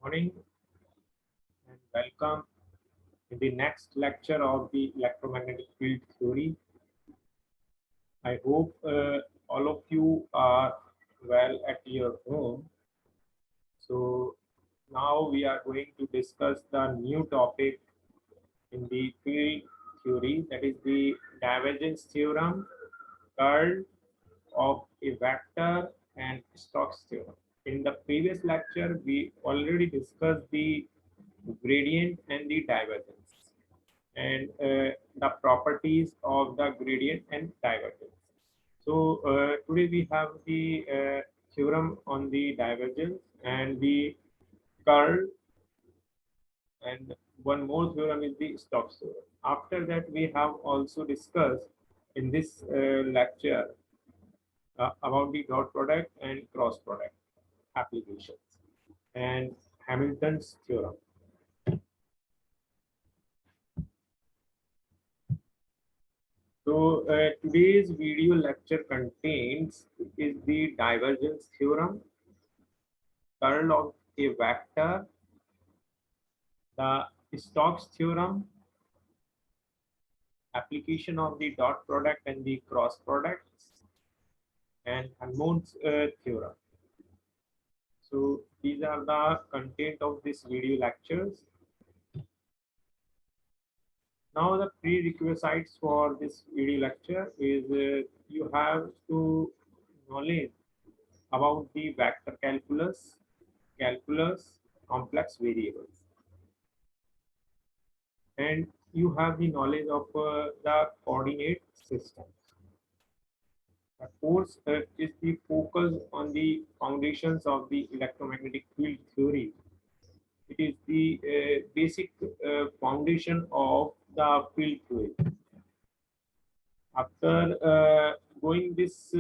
Morning and welcome in the next lecture of the electromagnetic field theory. I hope all of you are well at your home. So now we are going to discuss the new topic in the field theory, that is the divergence theorem, curl of a vector and Stokes theorem. In the previous lecture, we already discussed the gradient and the divergence and the properties of the gradient and divergence. So today we have the theorem on the divergence and the curl, and one more theorem is the Stokes theorem. After that, we have also discussed in this lecture about the dot product and cross product applications and Hamilton's theorem. So today's video lecture contains is the divergence theorem, curl of a vector, the Stokes theorem, application of the dot product and the cross products, and Helmholtz theorem. So these are the content of this video lectures. Now the prerequisites for this video lecture is you have to knowledge about the vector calculus, complex variables, and you have the knowledge of the coordinate systems. The course is the focus on the foundations of the electromagnetic field theory. It is the basic foundation of the field theory. After going this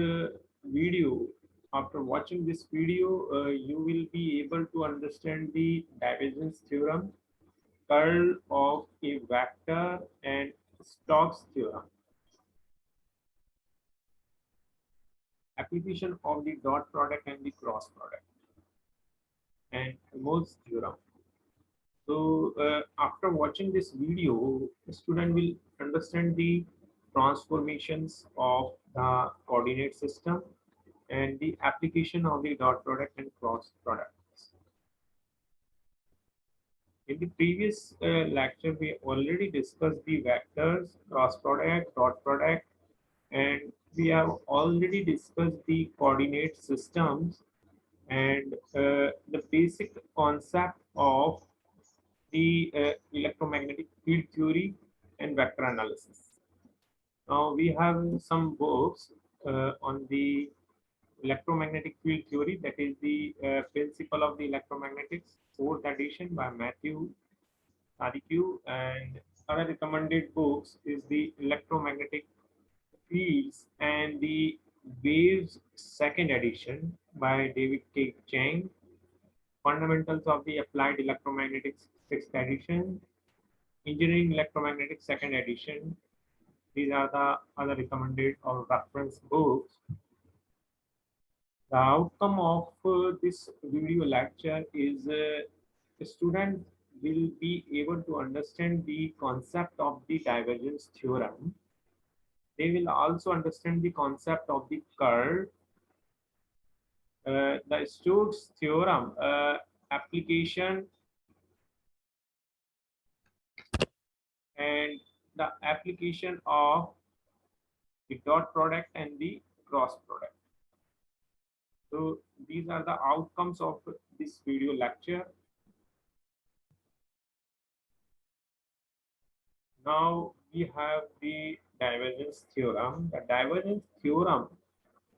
video, after watching this video, you will be able to understand the divergence theorem, curl of a vector, and Stokes theorem, application of the dot product and the cross product, and Helmholtz theorem. So after watching this video, the student will understand the transformations of the coordinate system and the application of the dot product and cross products. In the previous lecture, we already discussed the vectors, cross product, dot product, and we have already discussed the coordinate systems and the basic concept of the electromagnetic field theory and vector analysis. Now we have some books on the electromagnetic field theory, that is the principle of the electromagnetics, fourth edition by Matthew Sadiku, and other recommended books is the electromagnetic fields and the waves, second edition by David K. Chang, fundamentals of the applied electromagnetics, sixth edition, engineering electromagnetics, second edition. These are the other recommended or reference books. The outcome of this video lecture is the student will be able to understand the concept of the divergence theorem. They will also understand the concept of the curl, the Stokes theorem application, and the application of the dot product and the cross product. So these are the outcomes of this video lecture. Now we have the divergence theorem. The divergence theorem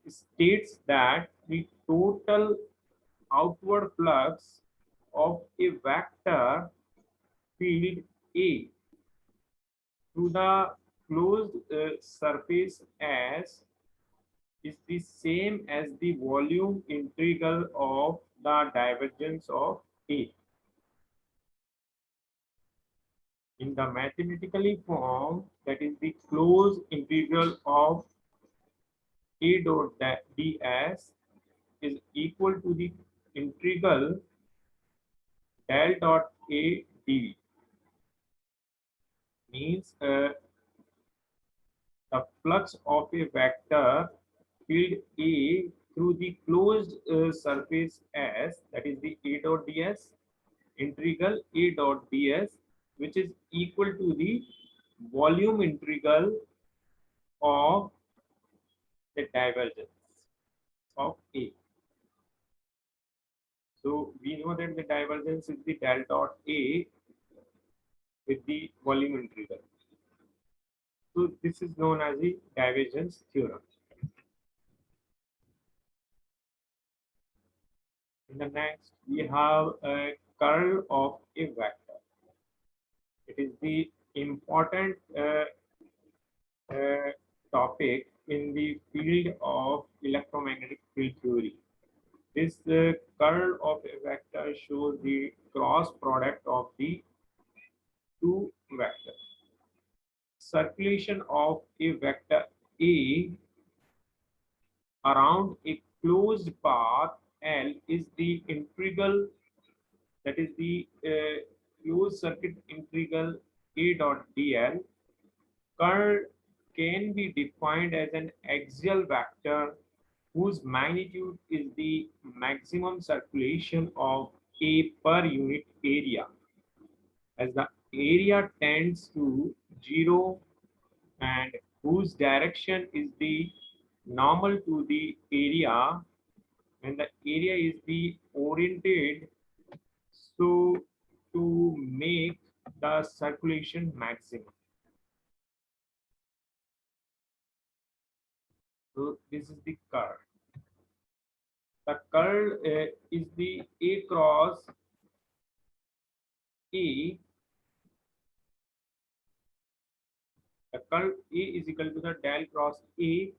states that the total outward flux of a vector field A through the closed surface S is the same as the volume integral of the divergence of A. In the mathematically form, that is the closed integral of A dot ds is equal to the integral del dot A dV means the flux of a vector field A through the closed surface S, that is the A dot ds, integral A dot ds, which is equal to the volume integral of the divergence of A. So we know that the divergence is the del dot A with the volume integral. So this is known as the divergence theorem. In the next, we have a curl of a vector. It is the important uh, topic in the field of electromagnetic field theory. This curl of a vector shows the cross product of the two vectors. Circulation of a vector A around a closed path L is the integral, that is the closed circuit integral A dot dl. Curl can be defined as an axial vector whose magnitude is the maximum circulation of A per unit area. As the area tends to 0 and whose direction is the normal to the area, when the area is the oriented so to make the circulation maximum. So this is the curl. The curl is the A cross A. The curl A is equal to the del cross A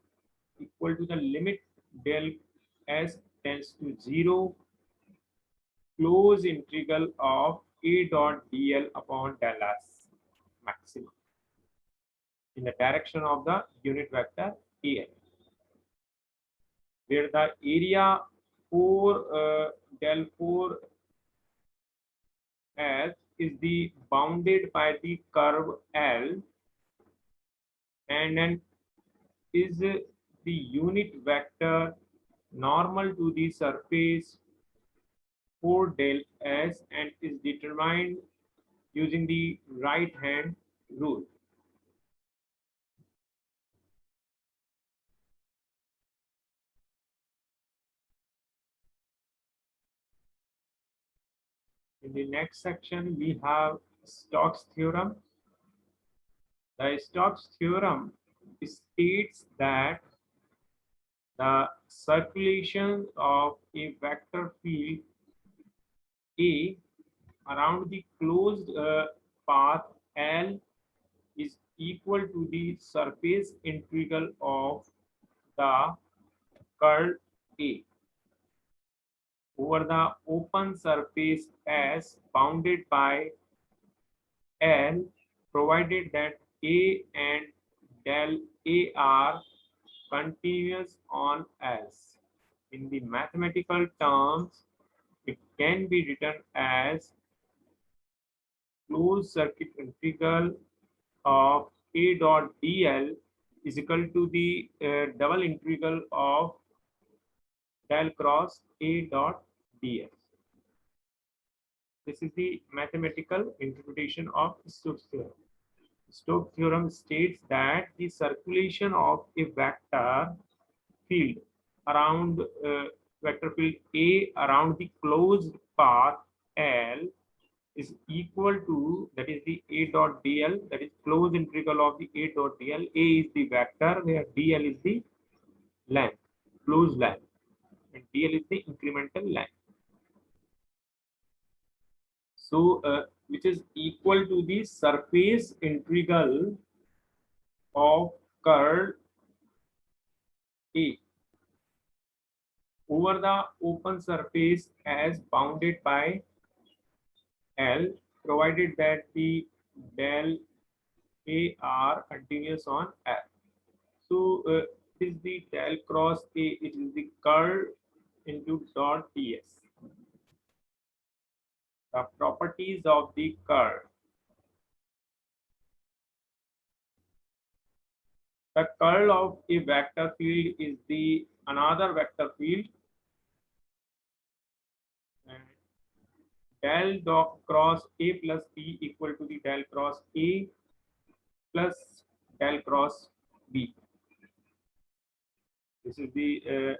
equal to the limit del S tends to 0 close integral of A dot dl upon del S maximum in the direction of the unit vector AL, where the area 4 del 4 S is the bounded by the curve L, and then is the unit vector normal to the surface 4 del S and is determined using the right hand rule. In the next section, we have Stokes theorem. The Stokes theorem states that the circulation of a vector field A around the closed path L is equal to the surface integral of the curl A over the open surface S bounded by L, provided that A and del A are continuous on S. In the mathematical terms, it can be written as closed circuit integral of A dot dl is equal to the double integral of del cross A dot ds. This is the mathematical interpretation of Stokes theorem. Stokes theorem states that the circulation of a vector field around vector field A around the closed path L is equal to, that is the A dot dl, that is closed integral of the A dot dl. A is the vector where dl is the length, closed length, and dl is the incremental length. So which is equal to the surface integral of curl A over the open surface as bounded by L, provided that the del A are continuous on L. So it is the del cross A, it is the curl into dot ds. The properties of the curl. The curl of a vector field is the another vector field, and del dot cross A plus B equal to the del cross A plus del cross B. This is the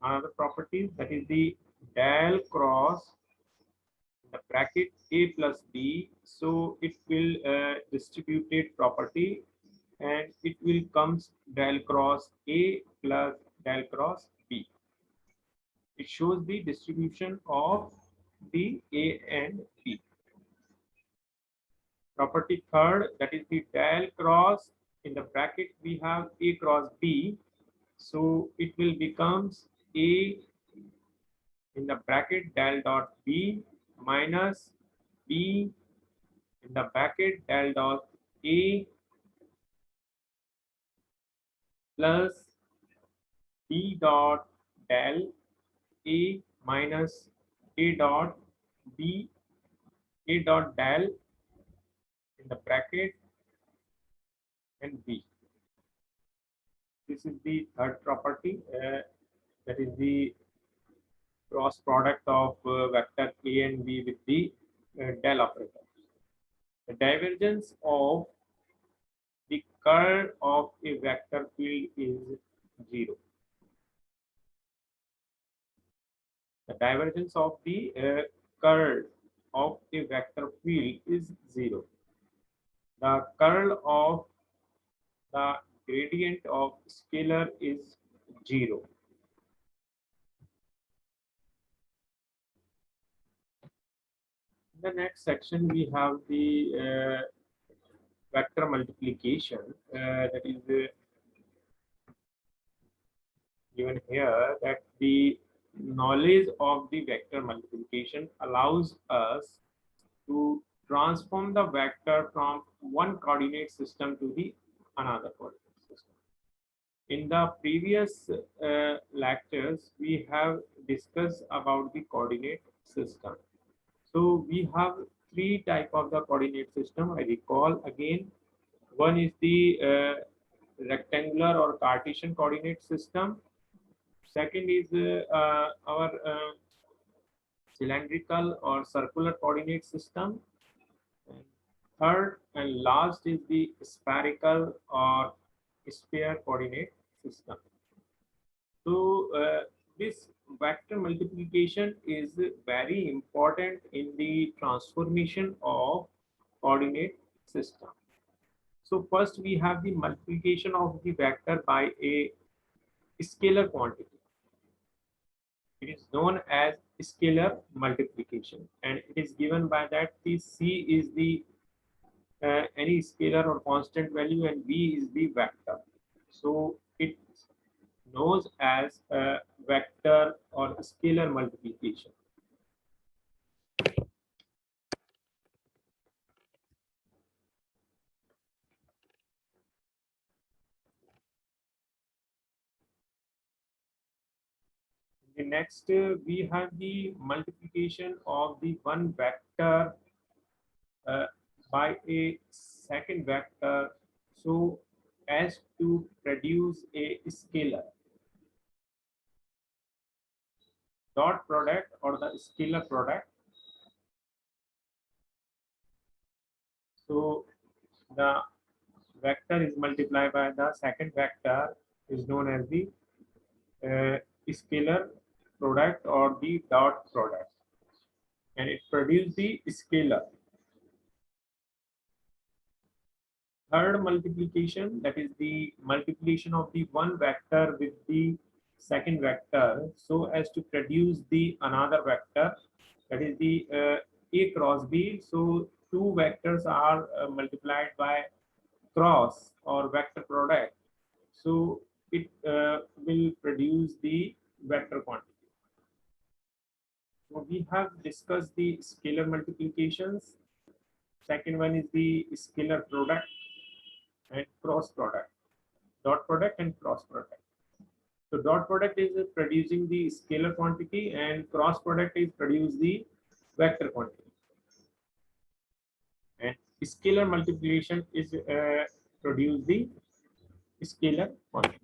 another property, that is the del cross the bracket A plus B. So it will distributed property, and it will comes del cross A plus del cross B. It shows the distribution of the A and B. Property third, that is the del cross, in the bracket we have A cross B, so it will becomes A in the bracket del dot B minus B in the bracket del dot A plus B dot del A minus A dot B, A dot del in the bracket and B. This is the third property, that is the cross product of vector A and B with the del operator. The divergence of the curl of a vector field is 0. The divergence of the curl of a vector field is 0. The curl of the gradient of scalar is 0. In the next section, we have the vector multiplication, that is given here, that the knowledge of the vector multiplication allows us to transform the vector from one coordinate system to the another coordinate system. In the previous lectures, we have discussed about the coordinate system. So we have three type of the coordinate system. I recall again. One is the rectangular or Cartesian coordinate system. Second is our cylindrical or circular coordinate system. And third and last is the spherical or sphere coordinate system. So this vector multiplication is very important in the transformation of coordinate system. So first we have the multiplication of the vector by a scalar quantity. It is known as scalar multiplication, and it is given by that the C is the any scalar or constant value, and V is the vector. So it knows as a vector or scalar multiplication. The next we have the multiplication of the one vector by a second vector, so as to produce a scalar. Dot product or the scalar product. So the vector is multiplied by the second vector is known as the scalar product or the dot product, and it produces the scalar. Third multiplication, that is the multiplication of the one vector with the second vector so as to produce the another vector, that is the A cross B. So two vectors are multiplied by cross or vector product, so it will produce the vector quantity. So we have discussed the scalar multiplications. Second one is the scalar product and cross product, dot product and cross product. So dot product is producing the scalar quantity, and cross product is produce the vector quantity, and scalar multiplication is produce the scalar quantity.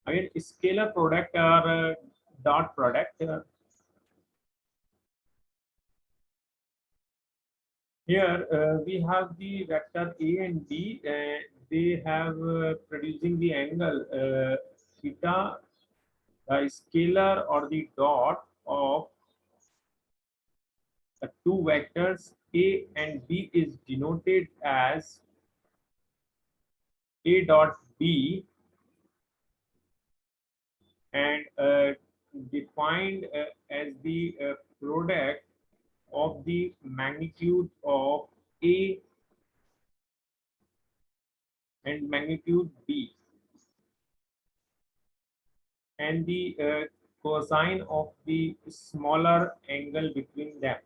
Again, scalar product or dot product. Here we have the vector A and B. They have producing the angle theta. The scalar or the dot of the two vectors A and B is denoted as A dot B and defined as the product of the magnitude of A and magnitude B and the cosine of the smaller angle between them.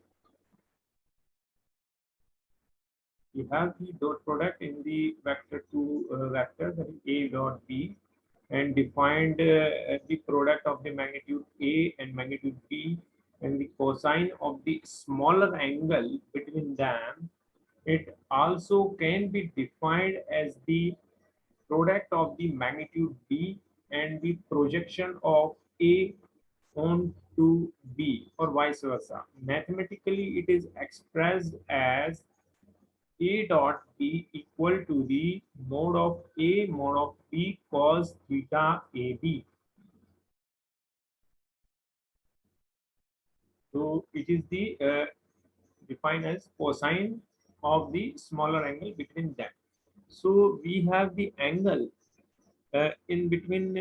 You have the dot product in the vector two vectors, that is A dot B, and defined the product of the magnitude A and magnitude B and the cosine of the smaller angle between them. It also can be defined as the product of the magnitude B and the projection of A onto B or vice versa. Mathematically, it is expressed as A dot B equal to the mode of A mode of B cos theta AB. So it is the defined as cosine of the smaller angle between them. So we have the angle in between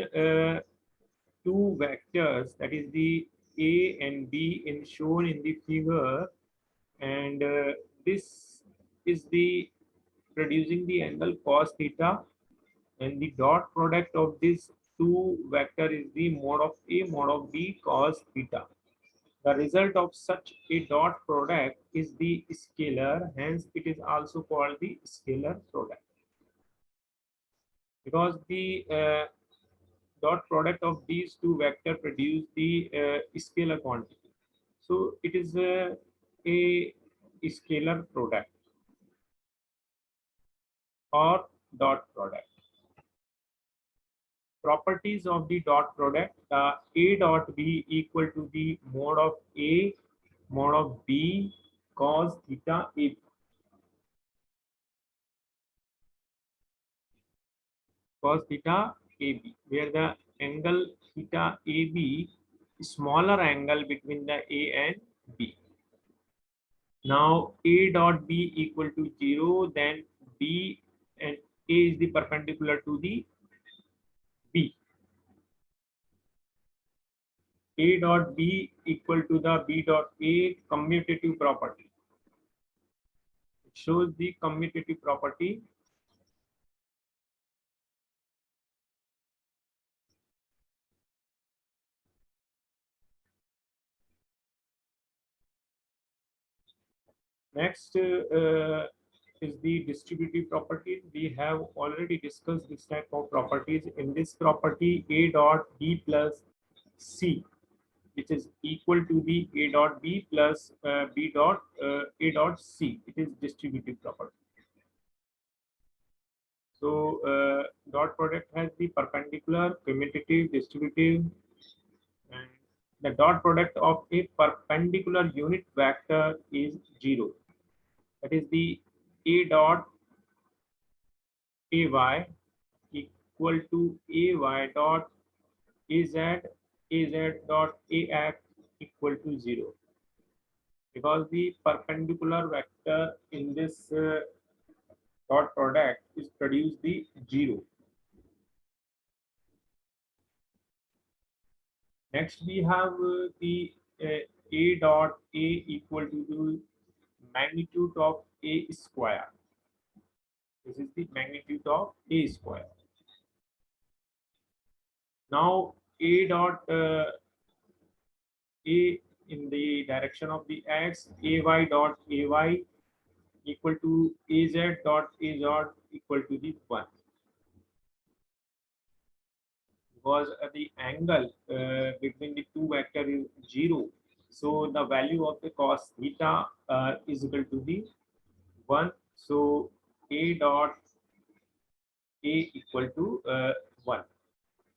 two vectors, that is the A and B in shown in the figure, and this is the producing the angle cos theta, and the dot product of these two vector is the mode of A mode of B cos theta. The result of such a dot product is the scalar, hence it is also called the scalar product, because the dot product of these two vector produce the scalar quantity. So it is a scalar product or dot product. Properties of the dot product: A dot B equal to the mode of A mode of B cos theta A. Cos theta AB, where the angle theta AB is smaller angle between the A and B. Now A dot B equal to 0, then B and A is the perpendicular to the B. A dot B equal to the B dot A commutative property. It shows the commutative property. Next is the distributive properties. We have already discussed this type of properties. In this property, A dot B plus C, which is equal to the A dot B plus B dot A dot C. It is distributive property. So dot product has the perpendicular, commutative, distributive, and the dot product of a perpendicular unit vector is 0. That is the A dot AY equal to AY dot AZ dot AX equal to 0, because the perpendicular vector in this dot product is produce the 0. Next we have the A dot A equal to the magnitude of A square. This is the magnitude of A square. Now A dot A in the direction of the X, AY dot AY equal to AZ dot AZ equal to the 1. Because the angle between the two vector is 0, So the value of the cos theta is equal to the 1. So A dot A equal to 1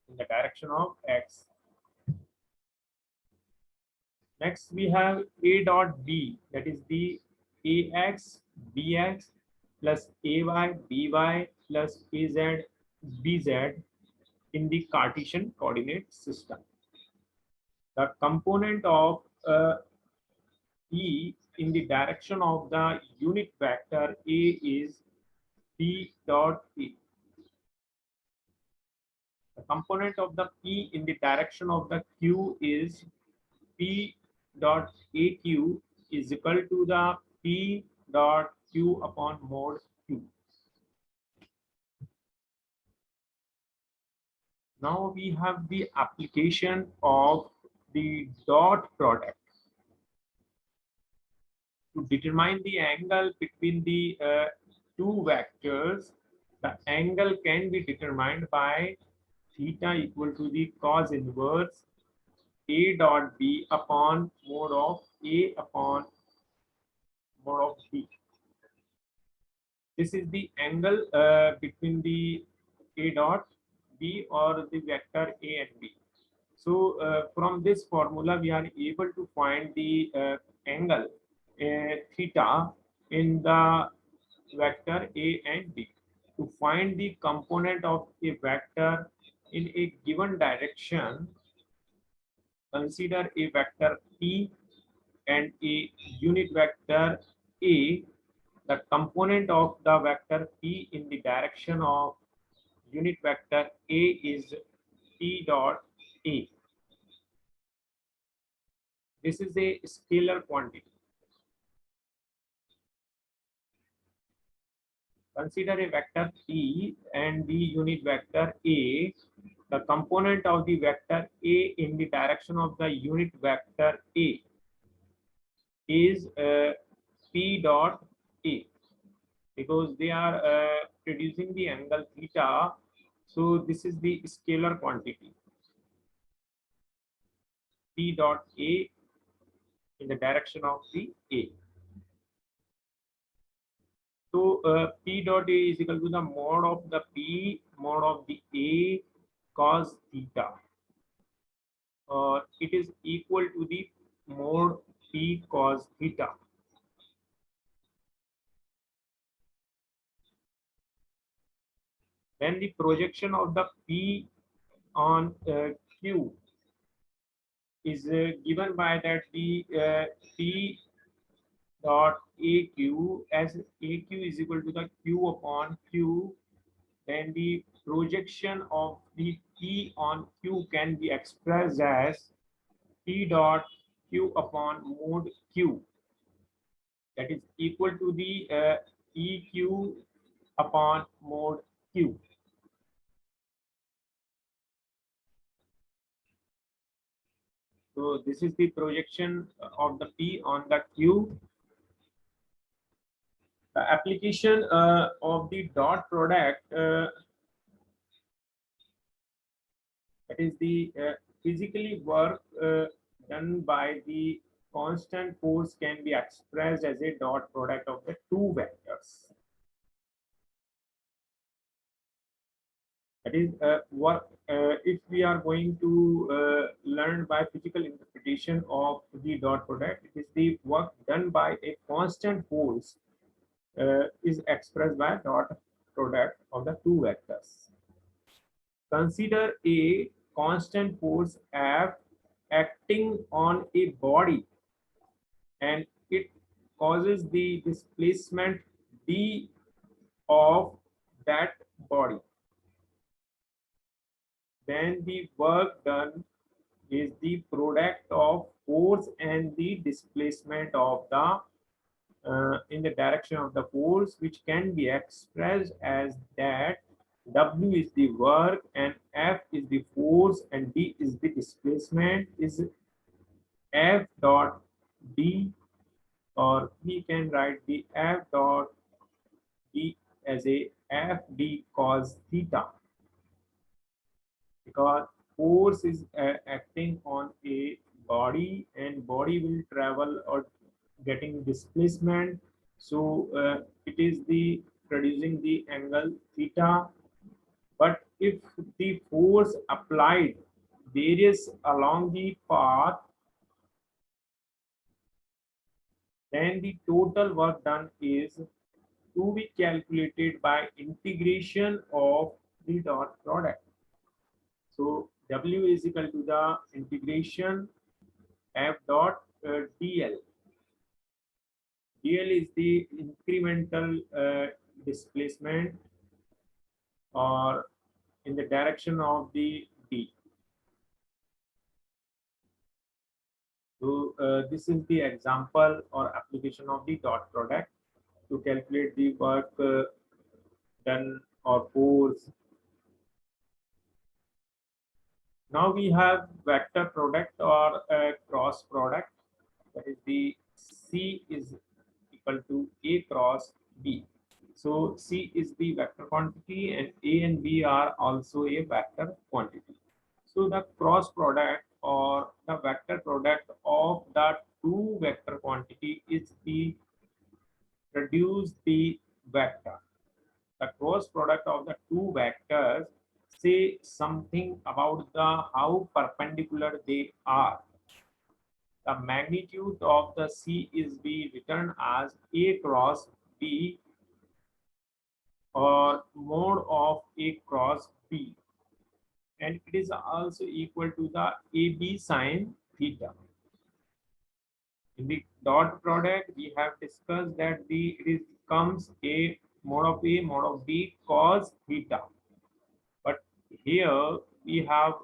in the direction of x. Next we have A dot B, that is the AX BX plus AY BY plus AZ BZ in the Cartesian coordinate system. The component of E in the direction of the unit vector A is P dot A. The component of the P in the direction of the Q is P dot AQ is equal to the P dot Q upon mod Q. Now we have the application of the dot product to determine the angle between the two vectors. The angle can be determined by theta equal to the cos inverse A dot B upon mod of A upon mod of B. This is the angle between the A dot B or the vector A and B. So from this formula, we are able to find the angle theta in the vector A and B. To find the component of a vector in a given direction, consider a vector P and a unit vector A. The component of the vector P in the direction of unit vector A is P dot A. This is a scalar quantity. Consider a vector P and the unit vector A. The component of the vector A in the direction of the unit vector A is P dot A, because they are producing the angle theta. So this is the scalar quantity P dot A in the direction of the A. So P dot A is equal to the mod of the P mod of the A cos theta. It is equal to the mod P cos theta. Then the projection of the P on Q is given by that the P dot AQ, as AQ is equal to the Q upon Q. Then the projection of the P on Q can be expressed as P dot Q upon mod Q, that is equal to the EQ upon mod Q. So this is the projection of the P on the Q. The application of the dot product, that is the physically work done by the constant force, can be expressed as a dot product of the two vectors. That is work, if we are going to learn by physical interpretation of the dot product, it is the work done by a constant force is expressed by dot product of the two vectors. Consider a constant force F acting on a body, and it causes the displacement d of that body. Then the work done is the product of force and the displacement of the in the direction of the force, which can be expressed as that W is the work and F is the force and D is the displacement, is F dot D, or we can write the F dot D as a F D cos theta, because force is acting on a body, and body will travel or getting displacement. So it is the producing the angle theta. But if the force applied varies along the path, then the total work done is to be calculated by integration of the dot product. So W is equal to the integration F dot dl. dl is the incremental displacement or in the direction of the d. So this is the example or application of the dot product to calculate the work done or force. Now we have vector product or cross product. That is the C is equal to A cross B. So C is the vector quantity and A and B are also a vector quantity. So the cross product or the vector product of the two vector quantity is the produce the vector. The cross product of the two vectors say something about the how perpendicular they are. The magnitude of the C is be written as A cross B or mode of A cross B, and it is also equal to the AB sine theta. In the dot product, we have discussed that it is comes A mode of B cos theta. But here we have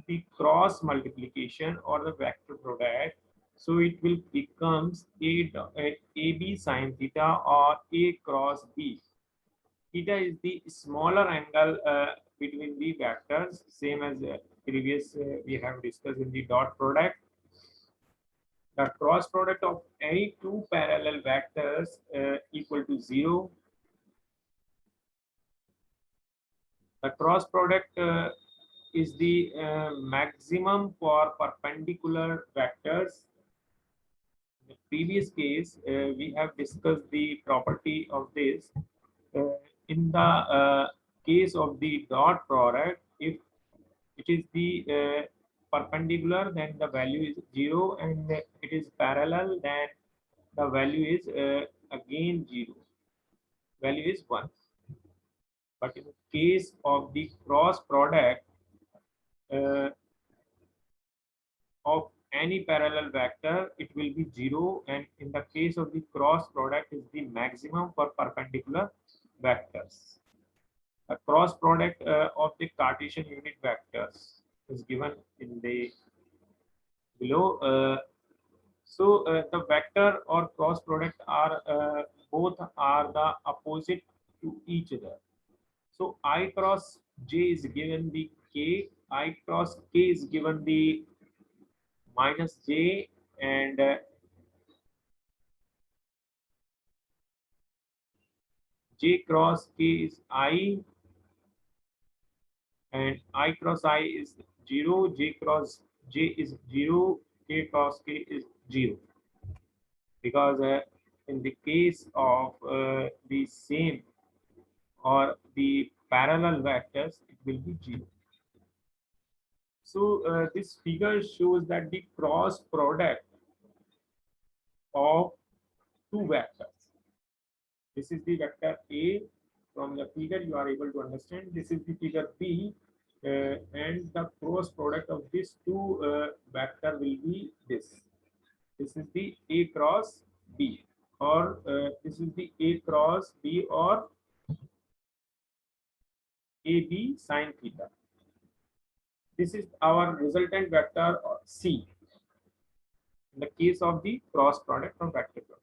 the cross multiplication or the vector product. So it will becomes AB sine theta or A cross B. Theta is the smaller angle between the vectors, same as previous we have discussed in the dot product. The cross product of any two parallel vectors equal to 0. The cross product is the maximum for perpendicular vectors. In the previous case, we have discussed the property of this. In the case of the dot product, if it is the perpendicular, then the value is 0, and it is parallel, then the value is again 0. Value is 1. But in case of the cross product uh, of any parallel vector, it will be 0, and in the case of the cross product is the maximum for perpendicular vectors. The cross product of the Cartesian unit vectors is given in the below. The vector or cross product are both are the opposite to each other. So I cross j is given the k, I cross k is given the minus j, and j cross k is I, and I cross I is 0, j cross j is 0, k cross k is 0. Because in the case of the same or the parallel vectors, it will be 0. So this figure shows that the cross product of two vectors. This is the vector A. From the figure you are able to understand. This is the figure B, and the cross product of these two vector will be this. This is the A cross B, or this is the A cross B or AB sine theta. This is our resultant vector C in the case of the cross product from vector product.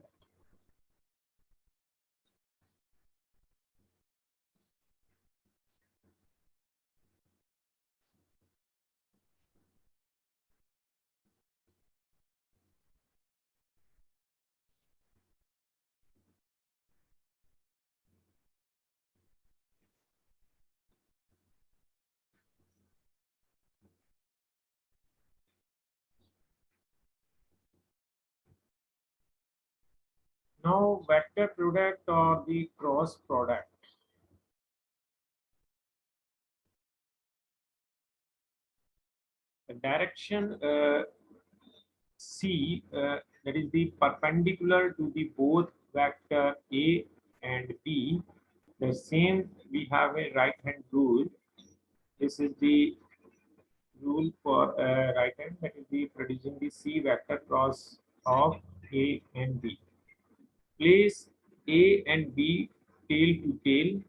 Now, vector product or the cross product. The direction C, that is the perpendicular to the both vector A and B. The same, we have a right hand rule. This is the rule for right hand, that is the producing the C vector cross of A and B. Place A and B tail to tail.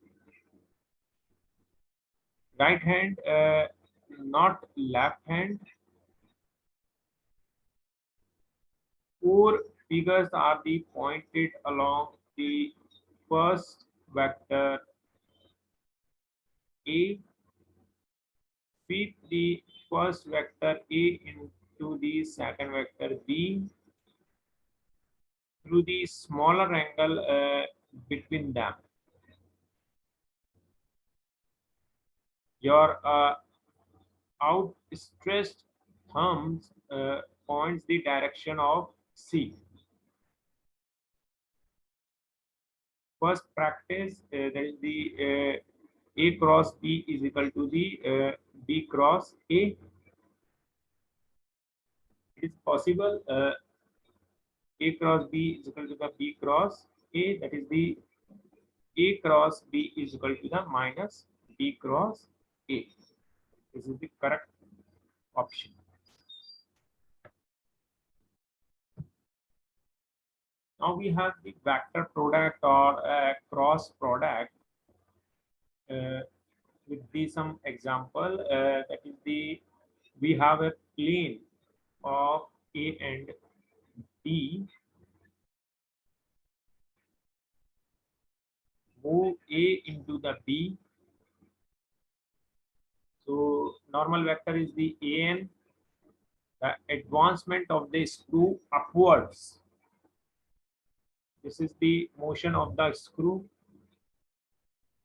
Right hand, not left hand. Four figures are the pointed along the first vector A. Feed the first vector A into the second vector B through the smaller angle between them. Your outstretched thumbs points the direction of C. First practice, that is the A cross B is equal to the B cross A. It is possible A cross B is equal to the B cross A, that is the A cross B is equal to the minus B cross A. This is the correct option. Now we have the vector product or cross product with the some example, that is the, we have a plane of A and B. Move A into the B. So normal vector is the AN. The advancement of the screw upwards. This is the motion of the screw.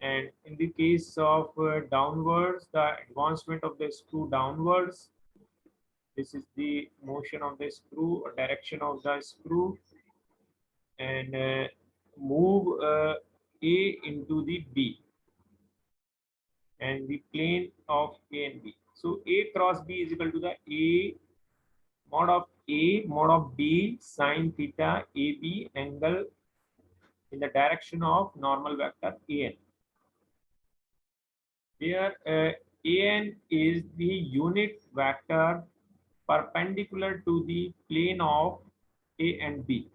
And in the case of downwards, the advancement of the screw downwards. This is the motion of the screw or direction of the screw. And move A into the B. And the plane of A and B. So A cross B is equal to the A mod of B sine theta AB angle in the direction of normal vector AN. Where AN is the unit vector perpendicular to the plane of A and B.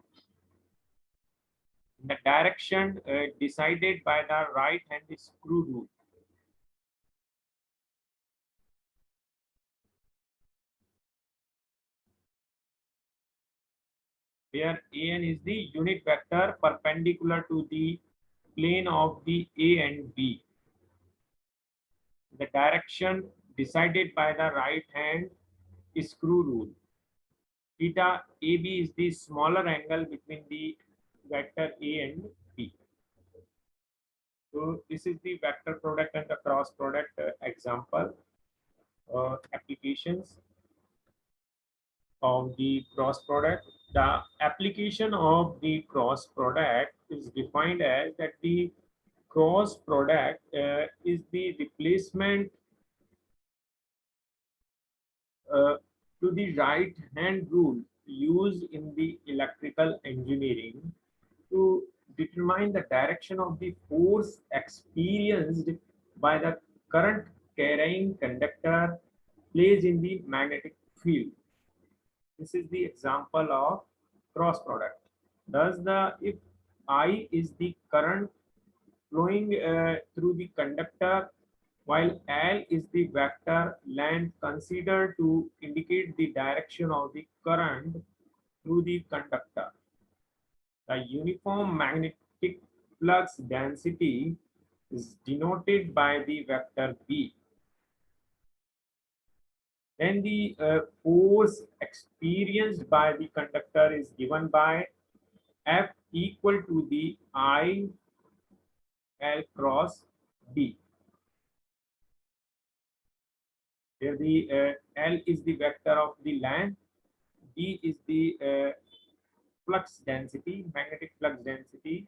In the direction decided by the right hand screw rule. Where AN is the unit vector perpendicular to the plane of the A and B. The direction decided by the right hand screw rule. Theta AB is the smaller angle between the vector A and B. So this is the vector product and the cross product example applications of the cross product. The application of the cross product is defined as that the cross product is the replacement to the right hand rule used in the electrical engineering to determine the direction of the force experienced by the current carrying conductor placed in the magnetic field. This is the example of cross product. Thus, if I is the current flowing through the conductor, while L is the vector length considered to indicate the direction of the current through the conductor. The uniform magnetic flux density is denoted by the vector B. Then the force experienced by the conductor is given by F equal to the I L cross B. Here the L is the vector of the length, B is the flux density, magnetic flux density.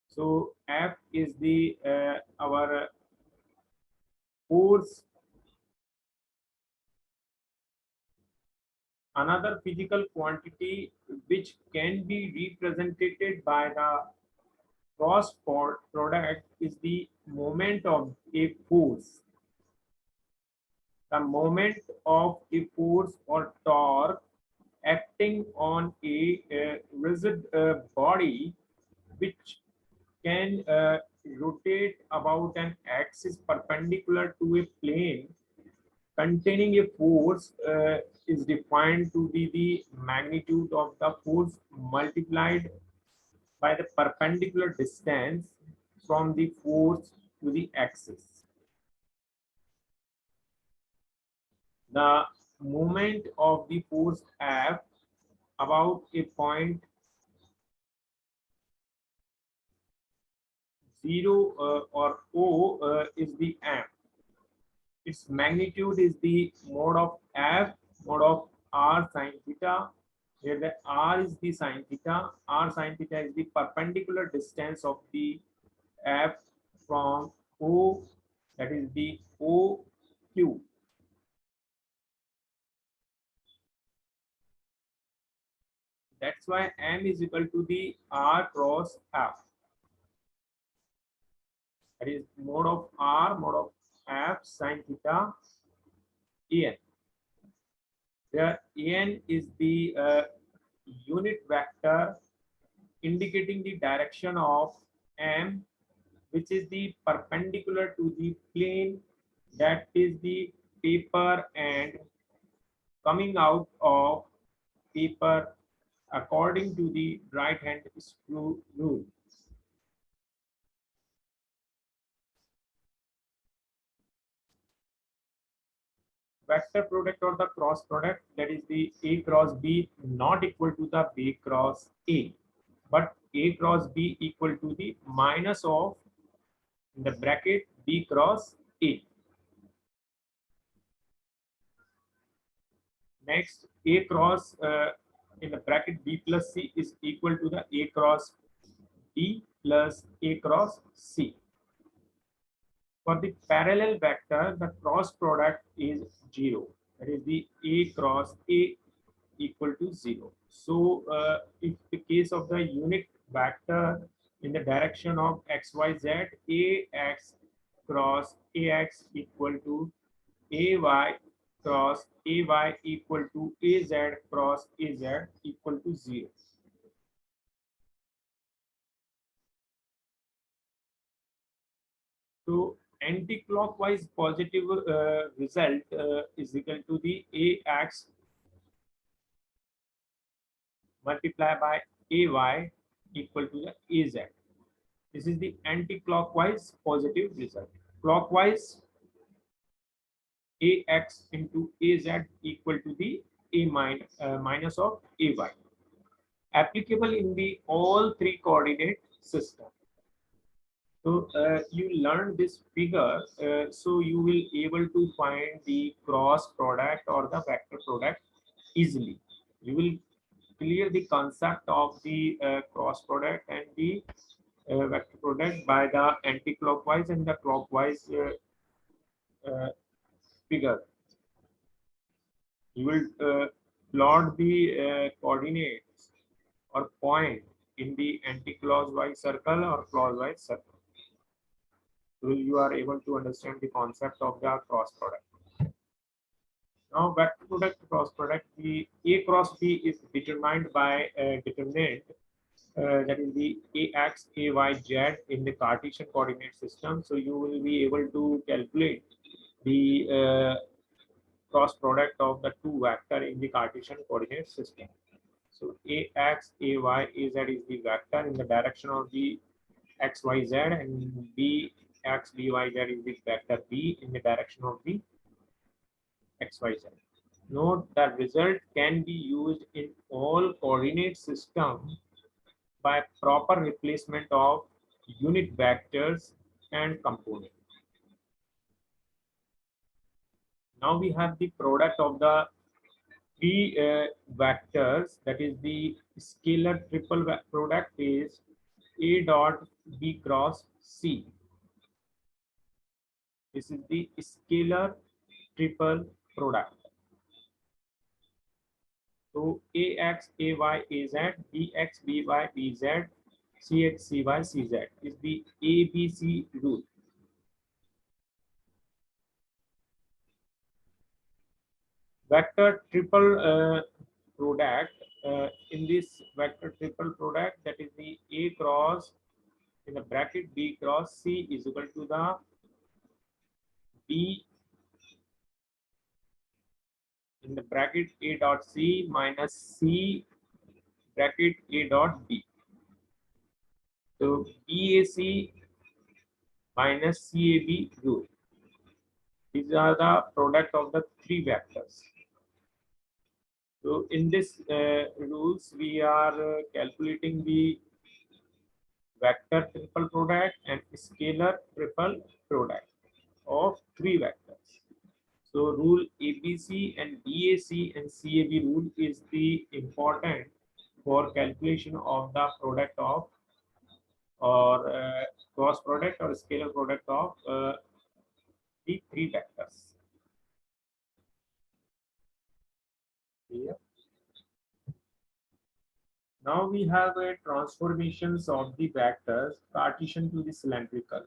So F is the our force. Another physical quantity which can be represented by the cross product is the moment of a force. The moment of a force or torque acting on a rigid body which can rotate about an axis perpendicular to a plane containing a force is defined to be the magnitude of the force multiplied by the perpendicular distance from the force to the axis. The moment of the force F about a point 0 or O is the M. Its magnitude is the mode of F, mode of R sine theta, where the R is the sine theta. R sine theta is the perpendicular distance of the F from O, that is the OQ. That's why M is equal to the R cross F. That is mode of R, mode of F sine theta, En. Where En is the unit vector indicating the direction of M, which is the perpendicular to the plane, that is the paper, and coming out of paper according to the right hand screw rule. Vector product or the cross product, that is the A cross B, not equal to the B cross A, but A cross B equal to the minus of, in the bracket, B cross A. Next, A cross in the bracket B plus C is equal to the A cross B plus A cross C. For the parallel vector, the cross product is 0. That is the A cross A equal to 0. So, if the case of the unit vector in the direction of XYZ, AX cross AX equal to AY cross AY equal to AZ cross AZ equal to 0. So anti-clockwise positive result is equal to the AX multiplied by AY equal to the AZ. This is the anti-clockwise positive result. Clockwise, AX into AZ equal to the minus of AY. Applicable in the all three coordinate system. So you learn this figure, so you will able to find the cross product or the vector product easily. You will clear the concept of the cross product and the vector product by the anti-clockwise and the clockwise figure. You will plot the coordinates or point in the anti-clockwise circle or clockwise circle. So you are able to understand the concept of the cross product. Now, vector product, cross product, the A cross B is determined by a determinant that is the AX, AY, Z in the Cartesian coordinate system. So you will be able to calculate the cross product of the two vector in the Cartesian coordinate system. So AX, AY, AZ is the vector in the direction of the XYZ, and BX, BYZ is the vector B in the direction of the XYZ. Note that result can be used in all coordinate systems by proper replacement of unit vectors and components. Now we have the product of the three vectors, that is the scalar triple product is A dot B cross C. This is the scalar triple product. So AX, AY, AZ, BX, BY, BZ, CX, CY, CZ is the ABC rule. Vector triple product, in this vector triple product, that is the A cross in the bracket B cross C is equal to the B in the bracket A dot C minus C bracket A dot B. So BAC minus CAB rule. These are the product of the three vectors. So in this rules, we are calculating the vector triple product and scalar triple product of three vectors. So rule ABC and BAC and CAB rule is the important for calculation of the product of or cross product or scalar product of the three vectors. Here. Now we have a transformations of the vectors Cartesian to the cylindrical.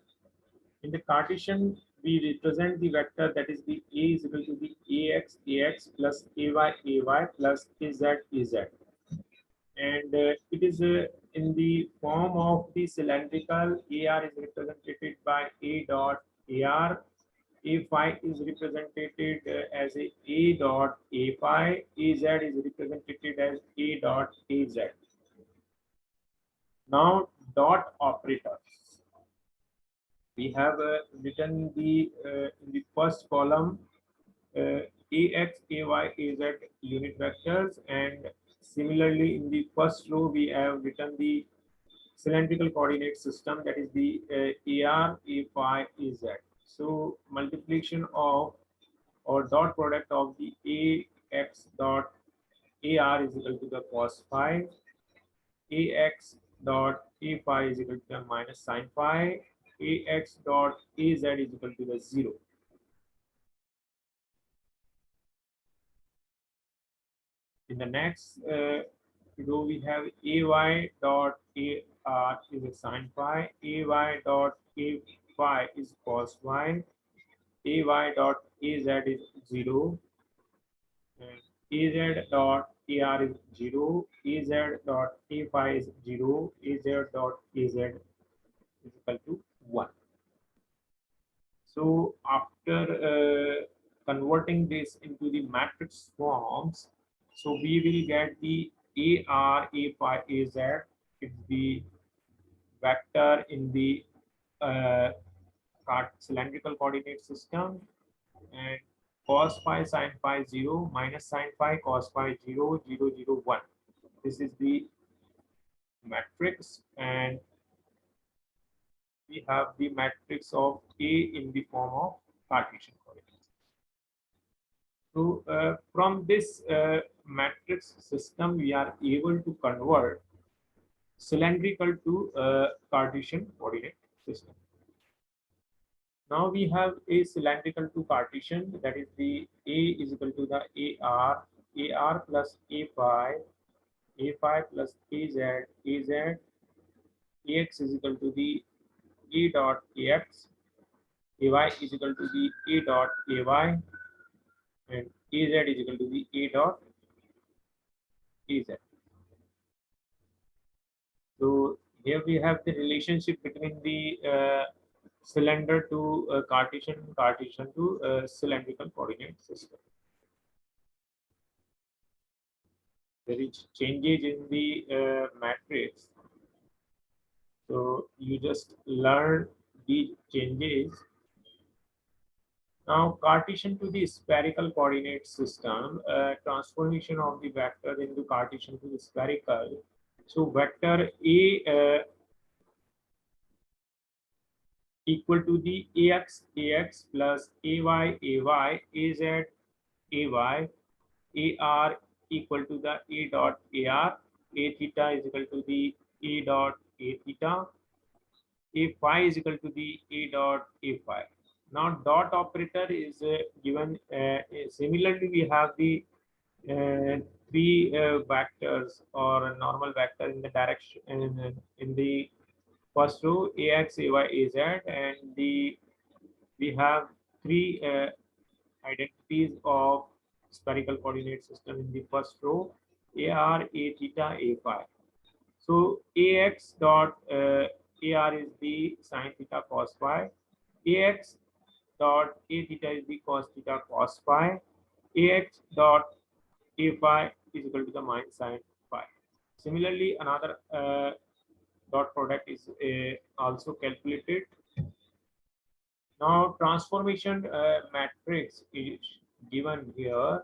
In the Cartesian, we represent the vector that is the A is equal to the AX plus AY plus AZ. And it is in the form of the cylindrical. AR is represented by A dot AR. A phi is represented as A dot A phi. AZ is represented as A dot AZ. Now dot operators. We have written the in the first column AX, AY, AZ unit vectors, and similarly in the first row we have written the cylindrical coordinate system, that is the AR, A phi, AZ. So multiplication of or dot product of the AX dot AR is equal to the cos phi, AX dot A phi is equal to the minus sin phi, AX dot AZ is equal to the 0. In the next row, we have AY dot AR is a sin phi, AY dot A phi is cos phi, AY dot AZ is 0, and AZ dot AR is 0, AZ dot A phi is 0, AZ dot AZ is equal to 1. So after converting this into the matrix forms, so we will get the AR, A phi, AZ. It's the vector in the cylindrical coordinate system, and cos phi, sin phi 0, minus sin phi, cos phi 0, 0, 0, 1. This is the matrix, and we have the matrix of A in the form of Cartesian coordinates. So from this matrix system, we are able to convert cylindrical to Cartesian coordinate system. Now we have a cylindrical to Cartesian, that is the A is equal to the AR plus A phi plus AZ, AX is equal to the A dot AX, AY is equal to the A dot AY, and AZ is equal to the A dot AZ. So here we have the relationship between the cylinder to Cartesian, Cartesian to cylindrical coordinate system. There is changes in the matrix. So you just learn the changes. Now Cartesian to the spherical coordinate system, transformation of the vector into Cartesian to the spherical. So vector A equal to the AX plus AY, AZ, AY AR equal to the A dot AR, A theta is equal to the A dot A theta, A phi is equal to the A dot A phi. Now dot operator is given, similarly we have the uh, three vectors or a normal vector in the direction in the first row, AX, AY, AZ, and we have three identities of spherical coordinate system in the first row, AR, A theta, A phi. So AX dot AR is the sine theta cos phi, AX dot A theta is the cos theta cos phi, AX dot A phi is equal to the minus sine phi. Similarly, another dot product is also calculated. Now transformation matrix is given here,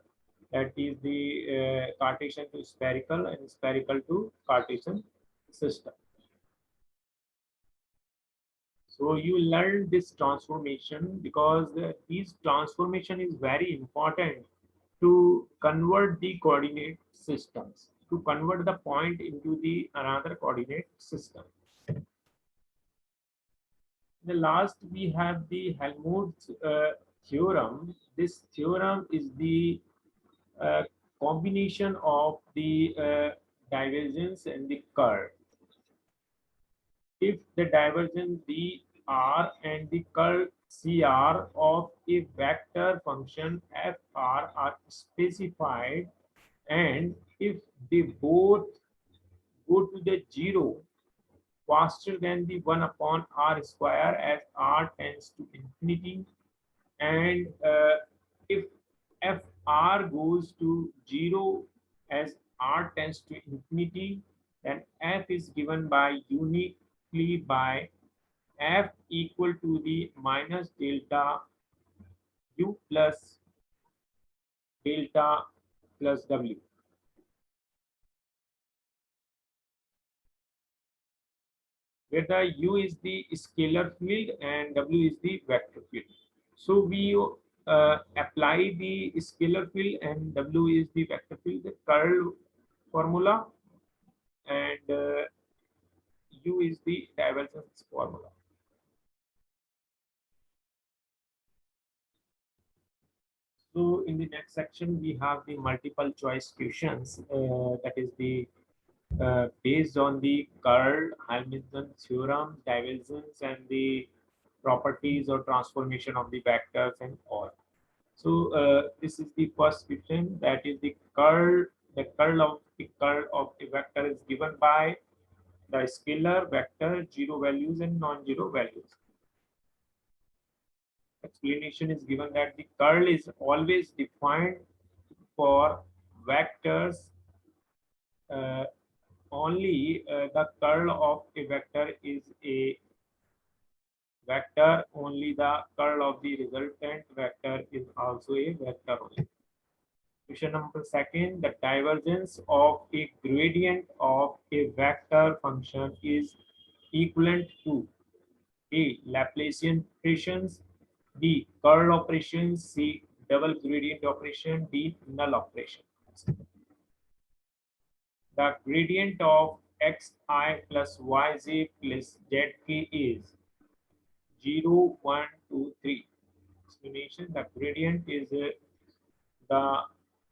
that is the Cartesian to spherical and spherical to Cartesian system. So you learn this transformation because this transformation is very important to convert the coordinate systems, to convert the point into the another coordinate system. The last we have the Helmholtz theorem. This theorem is the uh, combination of the divergence and the curl. If the divergence dr and the curl cr of a vector function fr are specified, and if they both go to the zero faster than the 1 upon r square as r tends to infinity, and if fr goes to 0 as r tends to infinity, then f is given by uniquely by f equal to the minus delta u plus delta plus w, where the u is the scalar field and w is the vector field. So we apply the scalar field and w is the vector field, the curl formula, and u is the divergence formula. So in the next section, we have the multiple choice questions, that is the based on the curl, Hamilton theorem, divergence, and the properties or transformation of the vectors and all. So this is the first question, that is the curl. The curl of the vector is given by the scalar vector, zero values and non-zero values. Explanation is given that the curl is always defined for vectors, uh, only the curl of a vector is a vector, only the curl of the resultant vector is also a vector only. Question number second, the divergence of a gradient of a vector function is equivalent to A. Laplacian operations, B. Curl operations, C. Double gradient operation, D. Null operation. The gradient of xi plus yz plus zk is 0, 1, 2, 3. Explanation, the gradient is the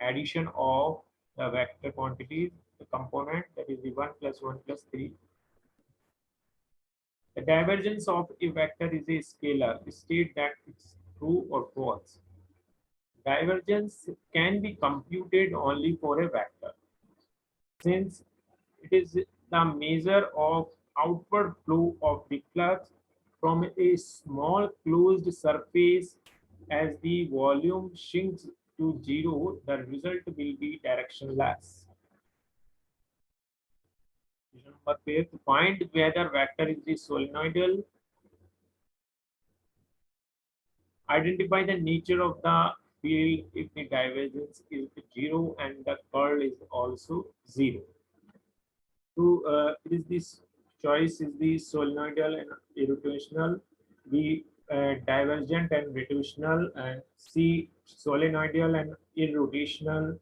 addition of the vector quantities, the component, that is the 1 plus 1 plus 3. The divergence of a vector is a scalar. State that it's true or false. Divergence can be computed only for a vector, since it is the measure of outward flow of the flux from a small closed surface. As the volume shrinks to zero, the result will be directionless. Number pair, to find whether vector is the solenoidal, identify the nature of the field if the divergence is zero and the curl is also zero. So is this choice is the solenoidal and irrotational, B divergent and rotational, and C solenoidal and irrotational,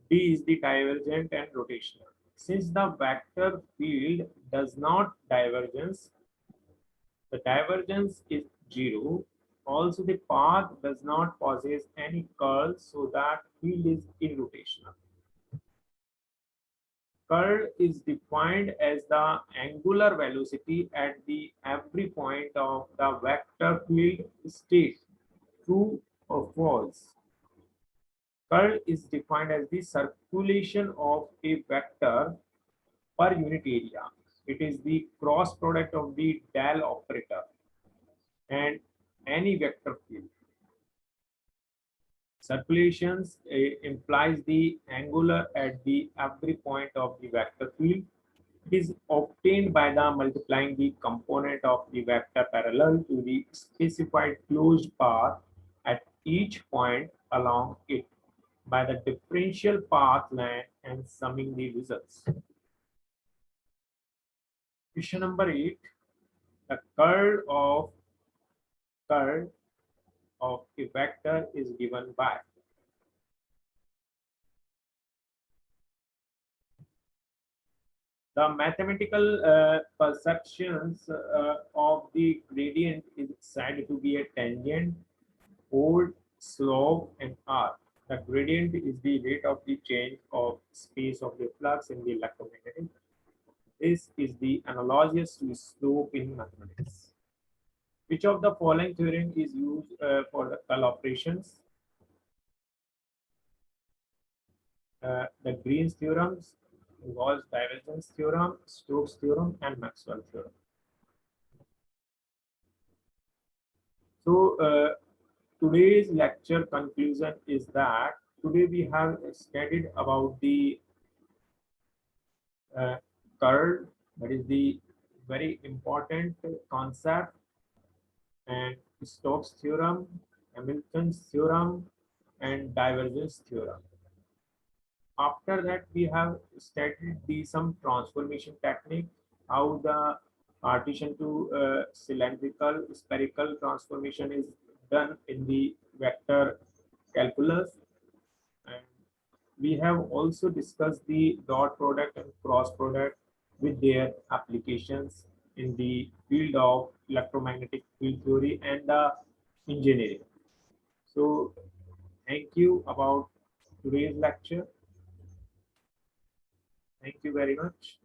D is the divergent and rotational. Since the vector field does not divergence, the divergence is zero. Also, the path does not possess any curl, so that field is irrotational. Curl is defined as the angular velocity at the every point of the vector field state, true or false. Curl is defined as the circulation of a vector per unit area. It is the cross product of the del operator and any vector field. Circulations implies the angular at the every point of the vector field. It is obtained by the multiplying the component of the vector parallel to the specified closed path at each point along it by the differential path length and summing the results. Question number 8. The curl of a vector is given by the mathematical perceptions of the gradient is said to be a tangent, fold, slope, and arc. The gradient is the rate of the change of space of the flux in the electromagnetic. This is the analogous to slope in mathematics. Which of the following theorem is used for the curl operations? The Green's theorems, Gauss divergence theorem, Stokes theorem, and Maxwell theorem. So today's lecture conclusion is that today we have studied about the curl, that is the very important concept, and Stokes theorem, Hamilton's theorem, and divergence theorem. After that, we have studied the some transformation technique, how the partition to cylindrical spherical transformation is done in the vector calculus, and we have also discussed the dot product and cross product with their applications in the field of electromagnetic field theory and the engineering. So thank you about today's lecture. Thank you very much.